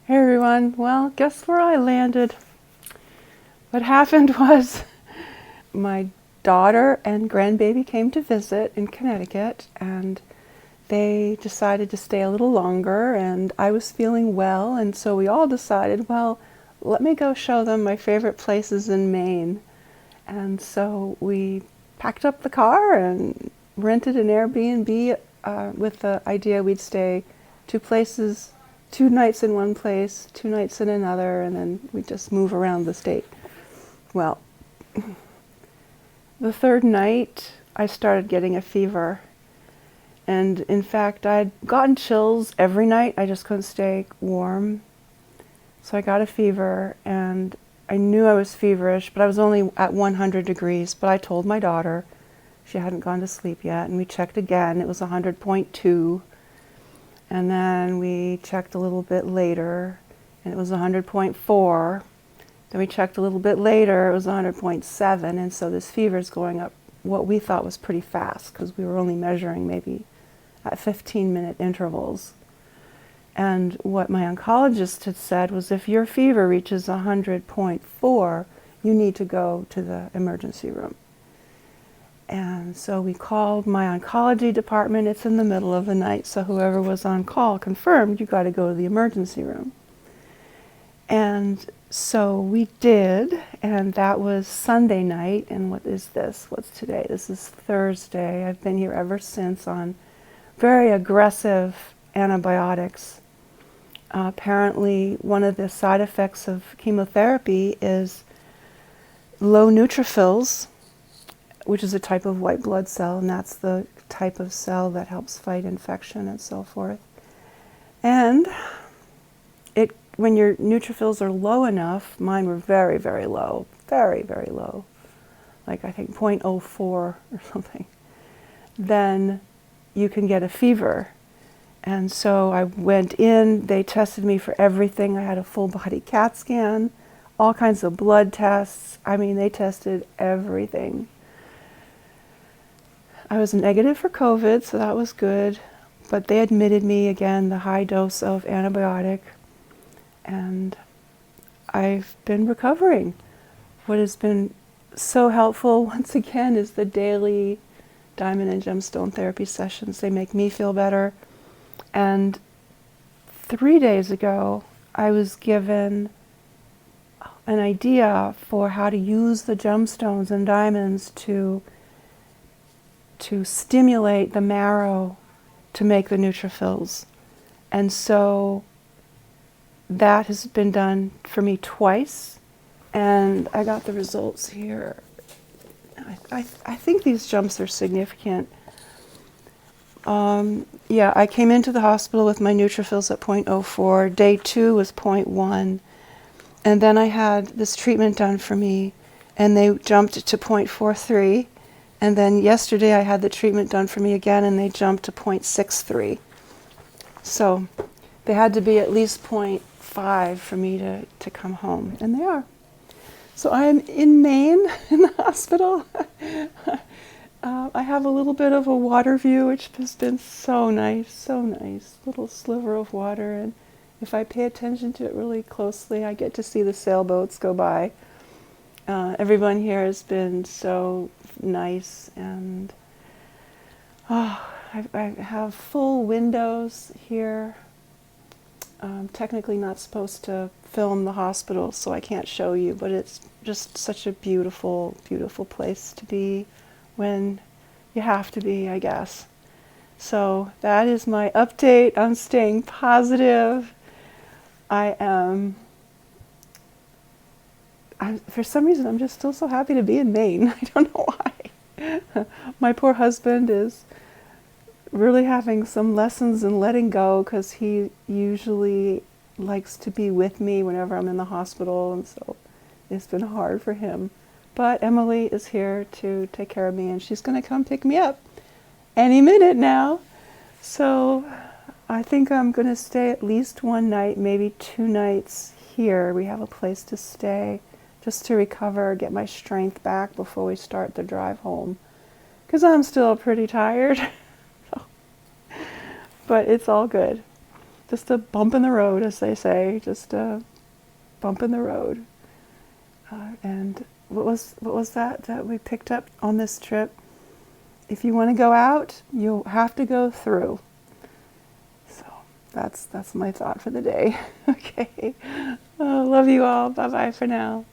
Hey everyone, well, guess where I landed? What happened was my daughter and grandbaby came to visit in Connecticut, and they decided to stay a little longer, and I was feeling well, and so we all decided, well, let me go show them my favorite places in Maine. And so we packed up the car and rented an Airbnb with the idea we'd stay two places, 2 nights in one place, 2 nights in another, and then we'd just move around the state. Well, the third night I started getting a fever. And in fact, I'd gotten chills every night. I just couldn't stay warm. So I got a fever, and I knew I was feverish, but I was only at 100 degrees. But I told my daughter, she hadn't gone to sleep yet, and we checked again. It was 100.2. And then we checked a little bit later, and it was 100.4. Then we checked a little bit later, it was 100.7. And so this fever is going up what we thought was pretty fast, because we were only measuring maybe at 15-minute intervals. And what my oncologist had said was, if your fever reaches 100.4, you need to go to the emergency room. And so we called my oncology department. It's in the middle of the night, so whoever was on call confirmed, you got to go to the emergency room. And so we did, and that was Sunday night. And what is this? What's today? This is Thursday. I've been here ever since on very aggressive antibiotics. Apparently, one of the side effects of chemotherapy is low neutrophils, which is a type of white blood cell, and that's the type of cell that helps fight infection and so forth. And when your neutrophils are low enough, mine were very, very low, very, very low, like I think 0.04 or something, then you can get a fever. And so I went in, they tested me for everything. I had a full body CAT scan, all kinds of blood tests. I mean, they tested everything. I was negative for COVID, so that was good. But they admitted me again, the high dose of antibiotic. And I've been recovering. What has been so helpful, once again, is the daily Diamond and Gemstone Therapy sessions. They make me feel better. And 3 days ago, I was given an idea for how to use the gemstones and diamonds to stimulate the marrow to make the neutrophils. And so that has been done for me twice, and I got the results here. I think these jumps are significant. Yeah, I came into the hospital with my neutrophils at 0.04. Day 2 was 0.1. And then I had this treatment done for me, and they jumped to 0.43. And then yesterday I had the treatment done for me again, and they jumped to 0.63. So they had to be at least 0.5 for me to come home, and they are. So I'm in Maine in the hospital. I have a little bit of a water view, which has been so nice, little sliver of water. And if I pay attention to it really closely, I get to see the sailboats go by. Everyone here has been so nice, and I have full windows here. I'm technically not supposed to film the hospital, so I can't show you, but it's just such a beautiful, beautiful place to be when you have to be, I guess. So that is my update. I'm staying positive. For some reason, I'm just still so happy to be in Maine. I don't know why. My poor husband is really having some lessons in letting go, because he usually likes to be with me whenever I'm in the hospital, and so it's been hard for him. But Emily is here to take care of me, and she's going to come pick me up any minute now. So I think I'm going to stay at least 1 night, maybe 2 nights here. We have a place to stay just to recover, get my strength back before we start the drive home, because I'm still pretty tired. But it's all good. just a bump in the road, as they say, just a bump in the road. And what was that we picked up on this trip? If you want to go out, you'll have to go through. So that's my thought for the day. Okay. Oh, love you all. Bye-bye for now.